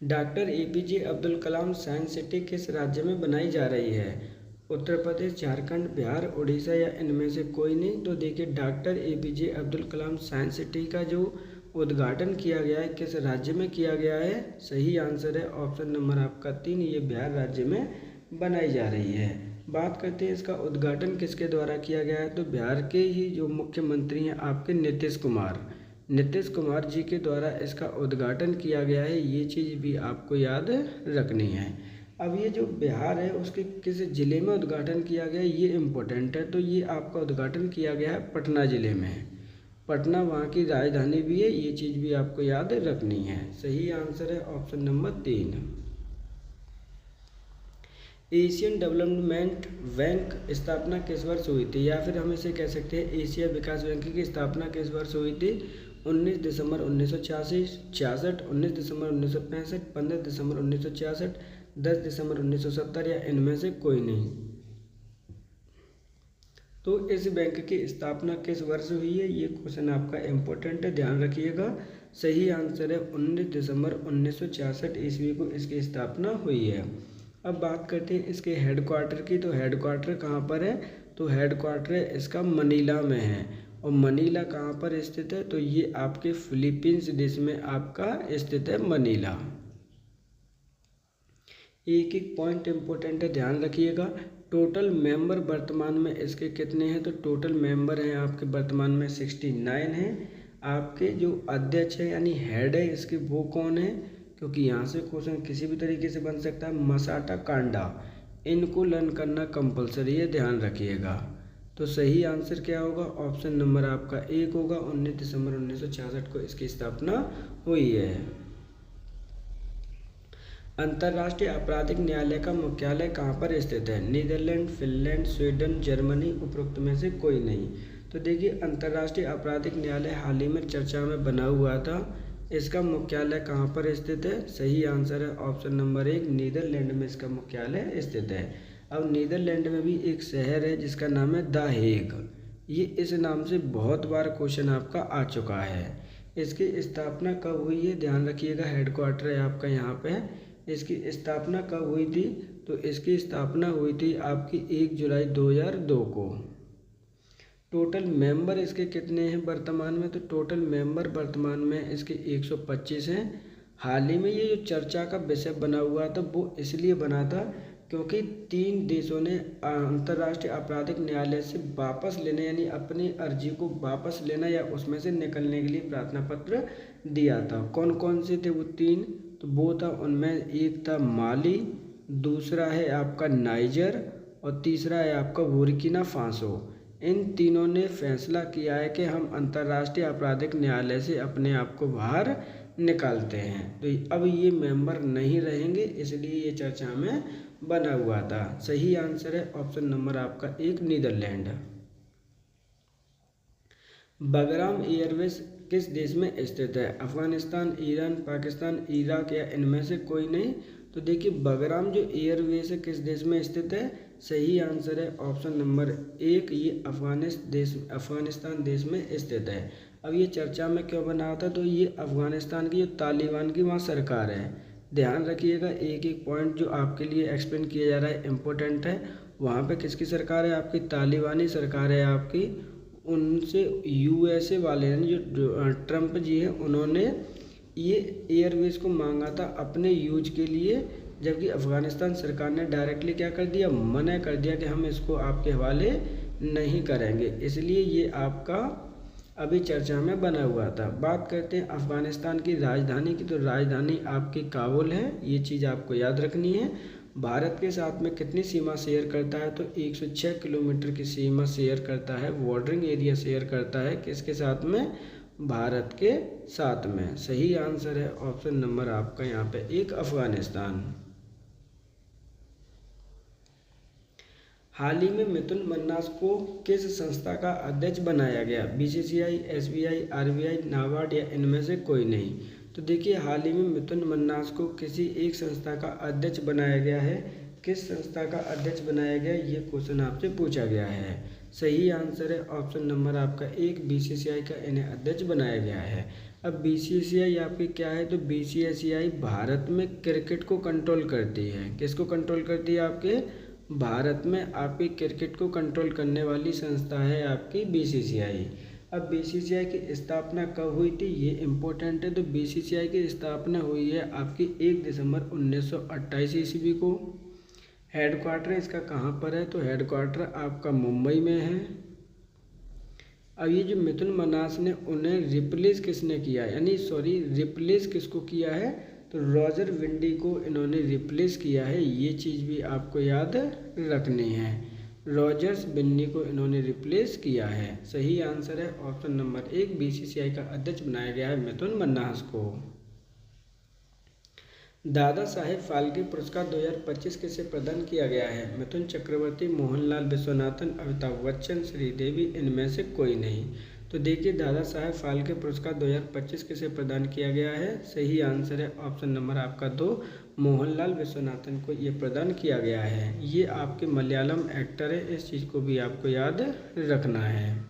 Doctor APJ Abdul Kalam science city किस राज्य में बनाई जा रही है, उत्तर प्रदेश, झारखंड, बिहार, उड़ीसा या इनमें से कोई नहीं। तो देखिए doctor APJ Abdul Kalam science city का जो उद्घाटन किया गया है किस राज्य में किया गया है, सही आंसर है ऑप्शन नंबर आपका 3, ये बिहार राज्य में बनाई जा रही है। बात करते हैं इसका उद्घाटन किसके द्वारा किया गया है, तो बिहार के ही जो मुख्यमंत्री हैं आपके नीतीश कुमार जी के द्वारा इसका उद्घाटन किया गया है। ये चीज़ भी आपको याद रखनी है। अब ये जो बिहार है उसके किस ज़िले में उद्घाटन किया गया है ये इम्पोर्टेंट है। तो ये आपका उद्घाटन किया गया है पटना ज़िले में। पटना वहाँ की राजधानी भी है, ये चीज़ भी आपको याद रखनी है। सही आंसर है option number 3। Asian development bank स्थापना किस वर्ष हुई थी, या फिर हम इसे कह सकते हैं एशिया विकास बैंक की स्थापना किस वर्ष हुई थी, 19 दिसंबर 1966, 19 दिसंबर 1965, 15 दिसंबर 1966, 10 दिसंबर 1970 या इनमें से कोई नहीं। तो इस बैंक की स्थापना किस वर्ष हुई है, ये क्वेश्चन आपका इम्पोर्टेंट है, ध्यान रखिएगा। सही आंसर है 19 दिसंबर 1966 ईस्वी को इसकी स्थापना हुई है। अब बात करते हैं इसके हेडक्वार्टर की। तो हेडक्वार्टर कहाँ पर है, तो हेडक्वार्टर इसका मनीला में है। और मनीला कहाँ पर स्थित है, तो ये आपके फिलीपींस देश में आपका स्थित है मनीला। एक एक पॉइंट इम्पोर्टेंट है, ध्यान रखिएगा। टोटल मेंबर वर्तमान में इसके कितने हैं, तो टोटल मेंबर हैं आपके वर्तमान में 69 हैं। आपके जो अध्यक्ष है यानी हेड है इसके वो कौन है, क्योंकि यहाँ से क्वेश्चन किसी भी तरीके से बन सकता है। मसाटा कांडा, इनको लर्न करना कंपलसरी है, ध्यान रखिएगा। तो सही आंसर क्या होगा, ऑप्शन नंबर आपका 1 होगा। 19 दिसंबर 1966 को इसकी स्थापना हुई है। अंतर्राष्ट्रीय आपराधिक न्यायालय का मुख्यालय कहाँ पर स्थित है, नीदरलैंड, फिनलैंड, स्वीडन, जर्मनी, उपरोक्त में से कोई नहीं। तो देखिए अंतर्राष्ट्रीय आपराधिक न्यायालय हाल ही में चर्चा में बना हुआ था। इसका मुख्यालय कहाँ पर स्थित है, सही आंसर है ऑप्शन नंबर 1, नीदरलैंड में इसका मुख्यालय स्थित है। अब नीदरलैंड में भी एक शहर है जिसका नाम है द हेग। ये इस नाम से बहुत बार क्वेश्चन आपका आ चुका है। इसकी स्थापना कब हुई है, ध्यान रखिएगा। हेडक्वार्टर है आपका यहाँ पे। इसकी स्थापना कब हुई थी, तो इसकी स्थापना हुई थी आपकी 1 जुलाई 2002 को। टोटल मेंबर इसके कितने हैं वर्तमान में? तो टोटल मेंबर वर्तमान में इसके 125 हैं। हाल ही में ये जो चर्चा का विषय बना हुआ था वो इसलिए बना था क्योंकि 3 देशों ने अंतर्राष्ट्रीय आपराधिक न्यायालय से वापस लेने यानी अपनी अर्जी को वापस लेना या उसमें से निकलने के लिए प्रार्थना पत्र दिया था। कौन कौन से थे वो 3? तो वो था, उनमें एक था माली, दूसरा है आपका नाइजर और तीसरा है आपका बुर्किना फासो। इन तीनों ने फैसला किया है कि हम अंतर्राष्ट्रीय आपराधिक न्यायालय से अपने आप को बाहर निकालते हैं। तो अब ये मेंबर नहीं रहेंगे, इसलिए ये चर्चा में बना हुआ था। सही आंसर है ऑप्शन नंबर आपका 1 नीदरलैंड। बगराम एयरवेज किस देश में स्थित है? अफगानिस्तान, ईरान, पाकिस्तान, इराक या इनमें से कोई नहीं। तो देखिए बगराम जो एयरवेज है किस देश में स्थित है? सही आंसर है ऑप्शन नंबर 1, ये अफगानिस्तान देश में स्थित है। अब ये चर्चा में क्यों बना था? तो ये अफगानिस्तान की जो तालिबान की वहाँ सरकार है, ध्यान रखिएगा एक एक पॉइंट जो आपके लिए एक्सप्लेन किया जा रहा है इम्पोर्टेंट है। वहाँ पे किसकी सरकार है? आपकी तालिबानी सरकार है आपकी। उनसे यूएसए वाले हैं जो ट्रम्प जी हैं, उन्होंने ये एयरवेज को मांगा था अपने यूज के लिए, जबकि अफ़गानिस्तान सरकार ने डायरेक्टली क्या कर दिया? मना कर दिया कि हम इसको आपके हवाले नहीं करेंगे। इसलिए ये आपका अभी चर्चा में बना हुआ था। बात करते हैं अफ़गानिस्तान की राजधानी की, तो राजधानी आपकी काबुल है, ये चीज़ आपको याद रखनी है। भारत के साथ में कितनी सीमा शेयर करता है? तो 106 किलोमीटर की सीमा शेयर करता है, बॉर्डरिंग एरिया शेयर करता है। किसके साथ में? भारत के साथ में। सही आंसर है ऑप्शन नंबर आपका यहाँ पे 1 अफगानिस्तान। हाल ही में मिथुन मन्नास को किस संस्था का अध्यक्ष बनाया गया? बीसीसीआई, एसबीआई, आरबीआई, नाबार्ड या इनमें से कोई नहीं। तो देखिए हाल ही में मिथुन मन्नास को किसी एक संस्था का अध्यक्ष बनाया गया है। किस संस्था का अध्यक्ष बनाया गया, ये क्वेश्चन आपसे पूछा गया है। सही आंसर है ऑप्शन नंबर आपका 1, बीसीसीआई का इन्हें अध्यक्ष बनाया गया है। अब बीसीसीआई आपकी क्या है? तो बीसीसीआई भारत में क्रिकेट को कंट्रोल करती है। किसको कंट्रोल करती है? आपके भारत में आपकी क्रिकेट को कंट्रोल करने वाली संस्था है आपकी बीसीसीआई। अब बीसीसीआई की स्थापना कब हुई थी, ये इम्पोर्टेंट है। तो बीसीसीआई की स्थापना हुई है आपकी 1 दिसंबर 1928 ईस्वी को। हेडक्वार्टर इसका कहाँ पर है? तो हेडक्वार्टर आपका मुंबई में है। अब ये जो मिथुन मन्नास ने उन्हें रिप्लेस किसने किया, यानी रिप्लेस किसको किया है? तो रॉजर विंडी को इन्होंने रिप्लेस किया है, ये चीज़ भी आपको याद रखनी है। रॉजर्स विंडी को इन्होंने रिप्लेस किया है। सही आंसर है ऑप्शन नंबर 1, बीसीसीआई का अध्यक्ष बनाया गया है मिथुन मन्नास को। दादा साहेब फाल्के पुरस्कार 2025 किसे प्रदान किया गया है? मिथुन चक्रवर्ती, मोहनलाल विश्वनाथन, अमिताभ बच्चन, श्रीदेवी, इनमें से कोई नहीं। तो देखिए दादा साहेब फाल्के पुरस्कार 2025 किसे प्रदान किया गया है? सही आंसर है ऑप्शन नंबर आपका 2, मोहनलाल विश्वनाथन को ये प्रदान किया गया है। ये आपके मलयालम एक्टर है, इस चीज़ को भी आपको याद रखना है।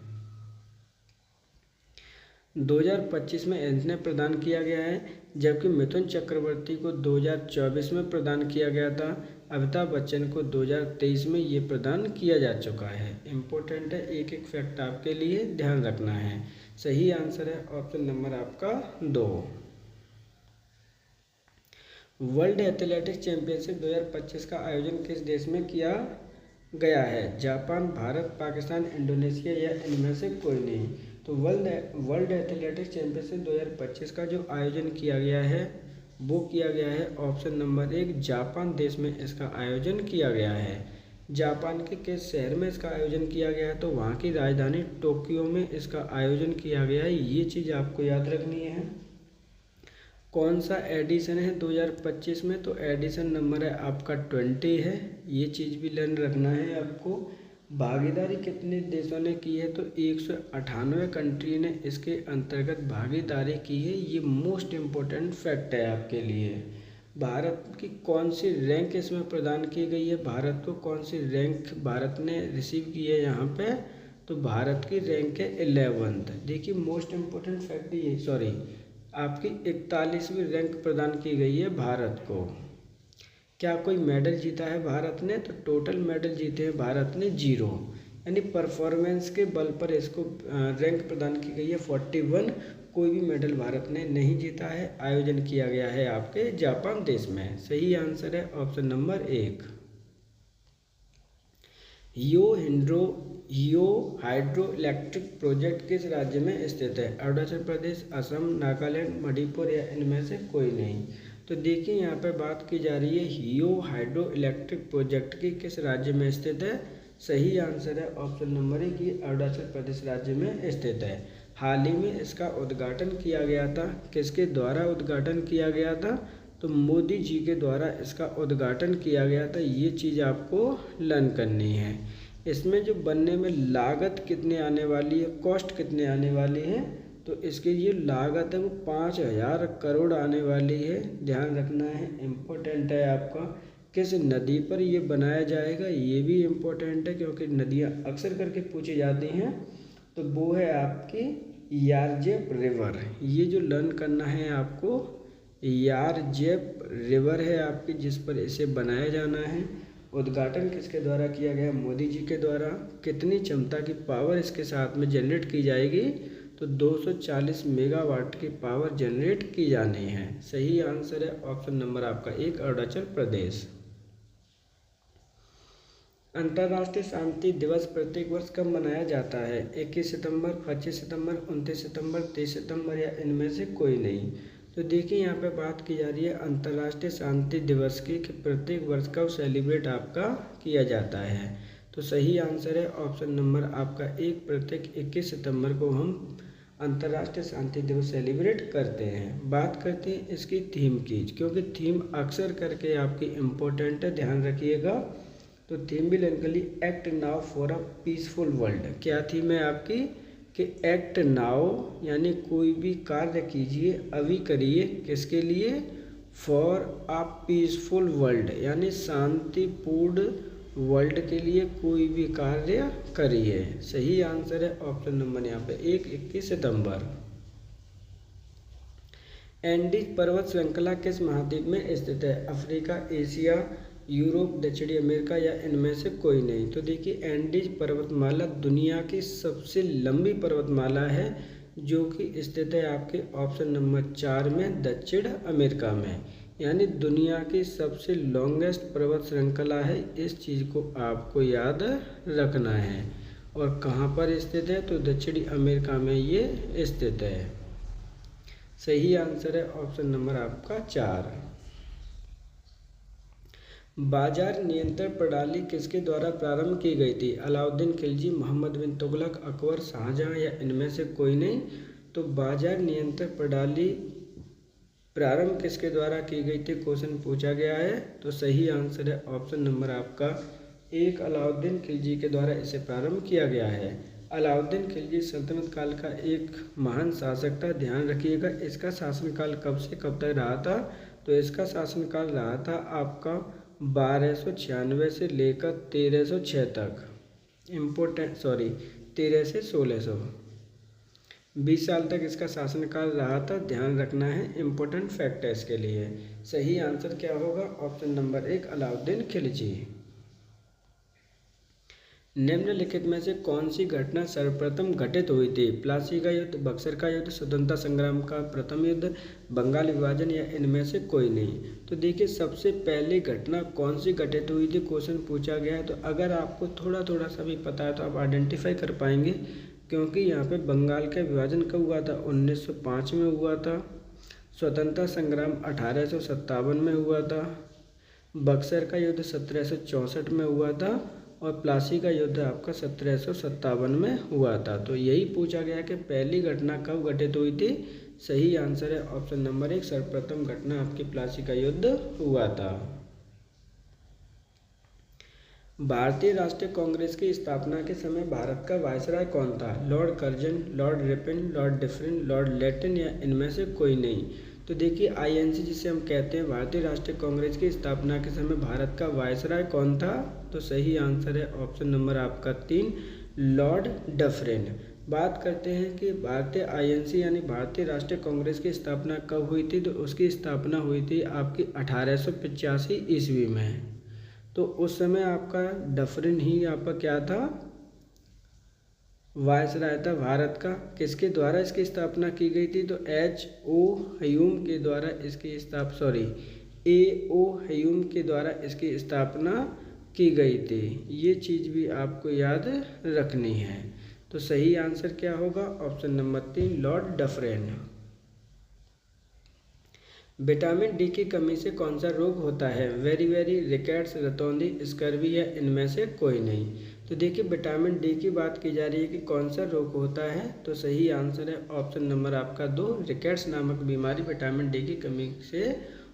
2025 में इन्हें प्रदान किया गया है, जबकि मिथुन चक्रवर्ती को 2024 में प्रदान किया गया था। अमिताभ बच्चन को 2023 में ये प्रदान किया जा चुका है। इम्पोर्टेंट है, एक एक फैक्ट आपके लिए ध्यान रखना है। सही आंसर है ऑप्शन नंबर आपका 2। वर्ल्ड एथलेटिक्स चैंपियनशिप 2025 का आयोजन किस देश में किया गया है? जापान, भारत, पाकिस्तान, इंडोनेशिया या इनमें से कोई नहीं। तो वर्ल्ड एथलेटिक्स चैंपियनशिप 2025 का जो आयोजन किया गया है वो किया गया है ऑप्शन नंबर 1, जापान देश में इसका आयोजन किया गया है। जापान के किस शहर में इसका आयोजन किया गया है? तो वहाँ की राजधानी टोक्यो में इसका आयोजन किया गया है, ये चीज़ आपको याद रखनी है। कौन सा एडिशन है 2025 में? तो एडिशन नंबर है आपका 20 है, ये चीज़ भी लर्न रखना है आपको। भागीदारी कितने देशों ने की है? तो 198 कंट्री ने इसके अंतर्गत भागीदारी की है, ये मोस्ट इम्पोर्टेंट फैक्ट है आपके लिए। भारत की कौन सी रैंक इसमें प्रदान की गई है? भारत को कौन सी रैंक भारत ने रिसीव की है यहाँ पे? तो भारत की रैंक है 11th। देखिए मोस्ट इम्पोर्टेंट फैक्ट ये आपकी 41वीं रैंक प्रदान की गई है भारत को। क्या कोई मेडल जीता है भारत ने? तो टोटल मेडल जीते हैं भारत ने 0। यानी परफॉर्मेंस के बल पर इसको रैंक प्रदान की गई है 41। कोई भी मेडल भारत ने नहीं जीता है। आयोजन किया गया है आपके जापान देश में। सही आंसर है ऑप्शन नंबर 1। हियो हाइड्रो इलेक्ट्रिक प्रोजेक्ट किस राज्य में स्थित है? अरुणाचल प्रदेश, असम, नागालैंड, मणिपुर या इनमें से कोई नहीं। तो देखिए यहाँ पर बात की जा रही है हियो हाइड्रो इलेक्ट्रिक प्रोजेक्ट की किस राज्य में स्थित है। सही आंसर है ऑप्शन नंबर 1 की अरुणाचल प्रदेश राज्य में स्थित है। हाल ही में इसका उद्घाटन किया गया था। किसके द्वारा उद्घाटन किया गया था? तो मोदी जी के द्वारा इसका उद्घाटन किया गया था। ये चीज़ आपको लर्न करनी है। इसमें जो बनने में लागत कितनी आने वाली है, कॉस्ट कितने आने वाली है, तो इसकी ये लागत है वो 5000 करोड़ आने वाली है। ध्यान रखना है, इम्पोर्टेंट है आपका। किस नदी पर ये बनाया जाएगा ये भी इम्पोर्टेंट है, क्योंकि नदियाँ अक्सर करके पूछी जाती हैं। तो वो है आपकी यारजेप रिवर। ये जो लर्न करना है आपको, यारजेप रिवर है आपकी जिस पर इसे बनाया जाना है। उद्घाटन किसके द्वारा किया गया? मोदी जी के द्वारा। कितनी क्षमता की पावर इसके साथ में जनरेट की जाएगी? तो 240 मेगावाट की पावर जनरेट की जानी है। सही आंसर है ऑप्शन नंबर आपका 1 अरुणाचल प्रदेश। अंतर्राष्ट्रीय शांति दिवस प्रत्येक वर्ष कब मनाया जाता है? 21 सितंबर, 25 सितंबर, 29 सितंबर, 30 सितंबर या इनमें से कोई नहीं। तो देखिए यहाँ पे बात की जा रही है अंतर्राष्ट्रीय शांति दिवस की कि प्रत्येक वर्ष कब सेलिब्रेट आपका किया जाता है। तो सही आंसर है ऑप्शन नंबर आपका 1 प्रत्येक 21 सितंबर को हम अंतर्राष्ट्रीय शांति दिवस सेलिब्रेट करते हैं। बात करते हैं इसकी थीम की, क्योंकि थीम अक्सर करके आपकी इम्पोर्टेंट है, ध्यान रखिएगा। तो थीम भी learn act now for a peaceful world. क्या थीम है आपकी? कि एक्ट नाउ यानी कोई भी कार्य कीजिए, अभी करिए। किसके लिए? फॉर अ पीसफुल वर्ल्ड, यानी शांतिपूर्ण वर्ल्ड के लिए कोई भी कार्य करिए। सही आंसर है ऑप्शन नंबर यहाँ पे 1 21 सितंबर। एंडीज पर्वत श्रृंखला किस महाद्वीप में स्थित है? अफ्रीका, एशिया, यूरोप, दक्षिणी अमेरिका या इनमें से कोई नहीं। तो देखिए एंडीज पर्वतमाला दुनिया की सबसे लंबी पर्वतमाला है, जो कि स्थित है आपके ऑप्शन नंबर 4 में दक्षिण अमेरिका में। यानी दुनिया की सबसे लॉन्गेस्ट पर्वत श्रृंखला है। इस चीज़ को आपको याद रखना है। और कहाँ पर स्थित है? तो दक्षिणी अमेरिका में ये स्थित है। सही आंसर है ऑप्शन नंबर आपका 4। बाजार नियंत्रण प्रणाली किसके द्वारा प्रारंभ की गई थी? अलाउद्दीन खिलजी, मोहम्मद बिन तुगलक, अकबर, शाहजहां या इनमें से कोई नहीं। तो बाजार नियंत्रण प्रणाली प्रारंभ किसके द्वारा की गई थी, क्वेश्चन पूछा गया है। तो सही आंसर है ऑप्शन नंबर आपका 1 अलाउद्दीन खिलजी के द्वारा इसे प्रारंभ किया गया है। अलाउद्दीन खिलजी सल्तनत काल का एक महान शासक था। ध्यान रखिएगा इसका शासनकाल कब से कब तक रहा था? तो इसका शासनकाल रहा था आपका 1296 से लेकर 1306 तक। 13 से 1600, 20 साल तक इसका शासनकाल रहा था। ध्यान रखना है, इम्पोर्टेंट फैक्ट है इसके लिए। सही आंसर क्या होगा? Option number 1 Alauddin Khilji. निम्नलिखित में से कौन सी घटना सर्वप्रथम घटित हुई थी? प्लासी का युद्ध, बक्सर का युद्ध, स्वतंत्रता संग्राम का प्रथम युद्ध, बंगाल विभाजन या इनमें से कोई नहीं। तो देखिए सबसे पहली घटना कौन सी घटित हुई थी, क्वेश्चन पूछा गया है। तो अगर आपको थोड़ा थोड़ा सा भी पता है तो आप आइडेंटिफाई कर पाएंगे, क्योंकि यहाँ पे बंगाल का विभाजन कब हुआ था? 1905 में हुआ था। स्वतंत्रता संग्राम 1857 में हुआ था। बक्सर का युद्ध 1764 में हुआ था और प्लासी का युद्ध आपका 1757 में हुआ था। तो यही पूछा गया कि पहली घटना कब घटित हुई थी। सही आंसर है ऑप्शन नंबर 1 सर्वप्रथम घटना आपकी प्लासी का युद्ध हुआ था। भारतीय राष्ट्रीय कांग्रेस की स्थापना के समय भारत का वायसराय कौन था? Lord Curzon, lord Ripon, lord Dufferin, lord Lytton या इनमें से कोई नहीं। तो देखिए आईएनसी जिसे हम कहते हैं, भारतीय राष्ट्रीय कांग्रेस की स्थापना के समय भारत का वायसराय कौन था? तो सही आंसर है ऑप्शन नंबर आपका 3 लॉर्ड डफरिन। बात करते हैं कि भारतीय आईएनसी यानी भारतीय राष्ट्रीय कांग्रेस की स्थापना कब हुई थी। तो उसकी स्थापना हुई थी आपकी 1885 ईस्वी में। तो उस समय आपका डफरिन ही आपका क्या था? वायसराय था भारत का। किसके द्वारा इसकी स्थापना की गई थी? तो ए.ओ. ह्यूम के द्वारा इसकी ए.ओ. ह्यूम के द्वारा इसकी स्थापना की गई थी। ये चीज़ भी आपको याद रखनी है। तो सही आंसर क्या होगा? Option number 3 lord Dufferin. Vitamin D की कमी से कौन सा रोग होता है? वेरी, रिकेट्स, रतौंधी, स्कर्वी या इनमें से कोई नहीं। तो देखिए विटामिन डी की बात की जा रही है कि कौन सा रोग होता है, तो सही आंसर है ऑप्शन नंबर आपका 2 रिकेट्स नामक बीमारी विटामिन डी की कमी से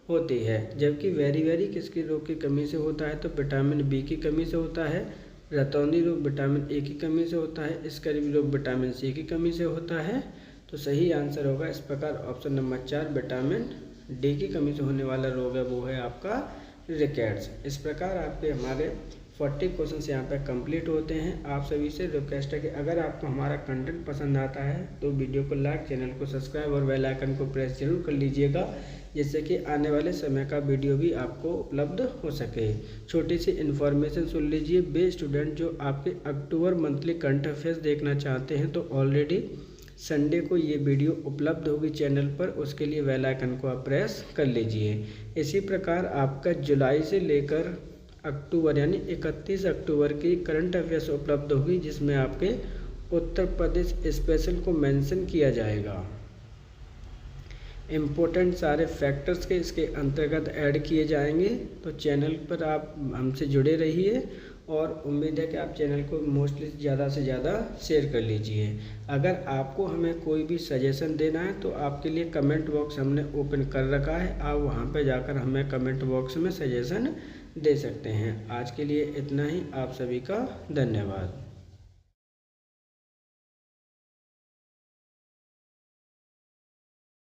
होती है। जबकि वेरी किसके रोग की कमी से होता है? तो विटामिन बी की कमी से होता है। रतौंधी रोग विटामिन ए की कमी से होता है। स्कर्वी रोग विटामिन सी की कमी से होता है। तो सही आंसर होगा इस प्रकार ऑप्शन नंबर 4 विटामिन डी की कमी से होने वाला रोग है वो है आपका रिकेट्स। इस प्रकार आपके हमारे 40 क्वेश्चंस यहाँ पे कंप्लीट होते हैं। आप सभी से रिक्वेस्ट है कि अगर आपको हमारा कंटेंट पसंद आता है तो वीडियो को लाइक, चैनल को सब्सक्राइब और बेल आइकन को प्रेस जरूर कर लीजिएगा, जिससे कि आने वाले समय का वीडियो भी आपको उपलब्ध हो सके। छोटी सी इन्फॉर्मेशन सुन लीजिए। वे स्टूडेंट जो आपके अक्टूबर मंथली करंट अफेयर्स देखना चाहते हैं तो ऑलरेडी संडे को ये वीडियो उपलब्ध होगी चैनल पर, उसके लिए बेल आइकन को आप प्रेस कर लीजिए। इसी प्रकार आपका जुलाई से लेकर अक्टूबर यानी 31 अक्टूबर की करंट अफेयर्स उपलब्ध होगी, जिसमें आपके उत्तर प्रदेश स्पेशल को मेंशन किया जाएगा। इम्पोर्टेंट सारे फैक्टर्स के इसके अंतर्गत ऐड किए जाएंगे। तो चैनल पर आप हमसे जुड़े रहिए और उम्मीद है कि आप चैनल को मोस्टली ज़्यादा से ज़्यादा शेयर कर लीजिए। अगर आपको हमें कोई भी सजेशन देना है तो आपके लिए कमेंट बॉक्स हमने ओपन कर रखा है, आप वहां पर जाकर हमें कमेंट बॉक्स में सजेशन दे सकते हैं। आज के लिए इतना ही। आप सभी का धन्यवाद।